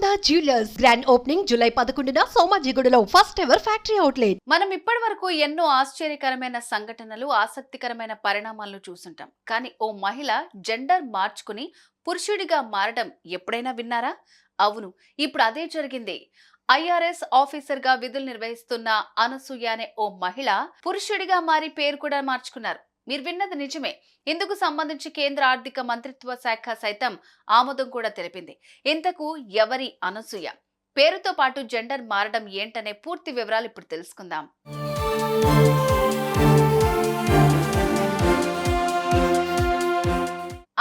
Sharada jewellers grand opening July 11న సోమాజిగూడలో first ever factory outlet. మనం ఇప్పటి వరకు ఎన్నో ఆశ్చర్యకరమైన సంఘటనలు, ఆసక్తికరమైన పరిణామాలను చూసుంటాం. కానీ ఓ మహిళ జెండర్ మార్చుకుని పురుషుడిగా మారడం ఎప్పుడైనా విన్నారా? అవును, ఇప్పుడు అదే జరిగింది. ఐఆర్ఎస్ ఆఫీసర్ గా విధులు నిర్వహిస్తున్న అనసూయ అనే ఓ మహిళ పురుషుడిగా మారి పేరు కూడా మార్చుకున్నారు. మీరు విన్నది నిజమే. ఇందుకు సంబంధించి కేంద్ర ఆర్థిక మంత్రిత్వ శాఖ సైతం ఆమోదం కూడా తెలిపింది. ఇంతకు ఎవరి అనసూయ? పేరుతో పాటు జెండర్ మారడం ఏంటనే పూర్తి వివరాలు ఇప్పుడు తెలుసుకుందాం.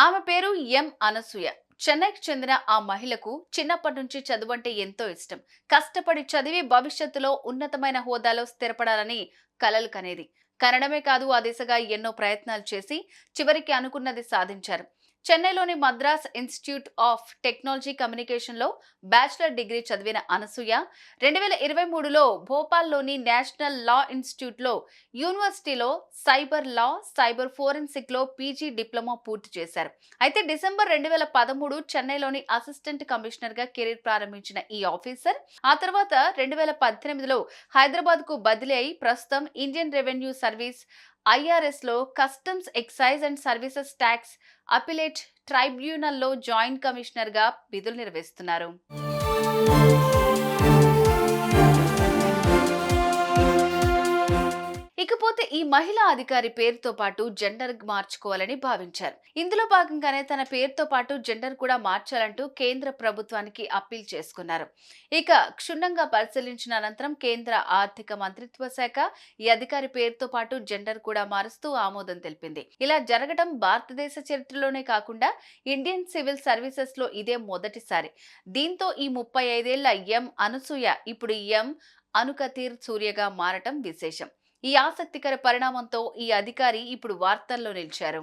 ఆమె పేరు ఎం అనసూయ. చెన్నైకి చెందిన ఆ మహిళకు చిన్నప్పటి నుంచి చదువు అంటే ఎంతో ఇష్టం. కష్టపడి చదివి భవిష్యత్తులో ఉన్నతమైన హోదాలో స్థిరపడాలని కలలు కనేది. కనడమే కాదు, ఆ దిశగా ఎన్నో ప్రయత్నాలు చేసి చివరికి అనుకున్నది సాధించారు. చెన్నైలోని Madras institute of technology communication లో బ్యాచిలర్ డిగ్రీ చదివిన అనసూయ 2023లో భోపాల్లోని నేషనల్ లా ఇన్స్టిట్యూట్ లో యూనివర్సిటీలో సైబర్ లా, సైబర్ ఫోరెన్సిక్ లో పీజీ డిప్లొమా పూర్తి చేశారు. అయితే డిసెంబర్ 2013 చెన్నైలోని అసిస్టెంట్ కమిషనర్ గా కెరీర్ ప్రారంభించిన ఈ ఆఫీసర్ ఆ తర్వాత 2018లో హైదరాబాద్ కు బదిలీ అయి ప్రస్తుతం ఇండియన్ రెవెన్యూ సర్వీస్ ఐఆర్ఎస్ లో customs, excise and services tax appellate tribunal లో జాయింట్ కమిషనర్ గా విధులు నిర్వహిస్తున్నారు. ఇకపోతే ఈ మహిళా అధికారి పేరుతో పాటు జెండర్ మార్చుకోవాలని భావించారు. ఇందులో భాగంగానే తన పేరుతో పాటు జెండర్ కూడా మార్చాలంటూ కేంద్ర ప్రభుత్వానికి అప్పీల్ చేసుకున్నారు. ఇక క్షుణ్ణంగా పరిశీలించిన అనంతరం కేంద్ర ఆర్థిక మంత్రిత్వ శాఖ ఈ అధికారి పేరుతో పాటు జెండర్ కూడా మారుస్తూ ఆమోదం తెలిపింది. ఇలా జరగడం భారతదేశ చరిత్రలోనే కాకుండా ఇండియన్ సివిల్ సర్వీసెస్ లో ఇదే మొదటిసారి. దీంతో ఈ 35 ఏళ్ల ఎం అనసూయ ఇప్పుడు ఎం అనుకతీర్ సూర్యగా మారటం విశేషం. ఈ ఆసక్తికర పరిణామంతో ఈ అధికారి ఇప్పుడు వార్తల్లో నిలిచారు.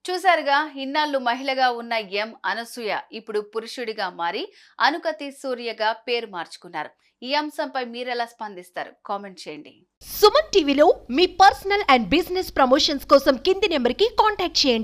చూసారుగా, ఇన్నాళ్లు మహిళగా ఉన్న ఎం అనసూయ ఇప్పుడు పురుషుడిగా మారి అనుకతి సూర్యగా పేరు మార్చుకున్నారు. ఈ అంశంపై మీరెలా స్పందిస్తారు? కామెంట్ చేయండి. సుమన్ టీవీలో మీ పర్సనల్ అండ్ బిజినెస్ ప్రమోషన్స్ కోసం కింది నెంబర్కి కాంటాక్ట్ చేయండి.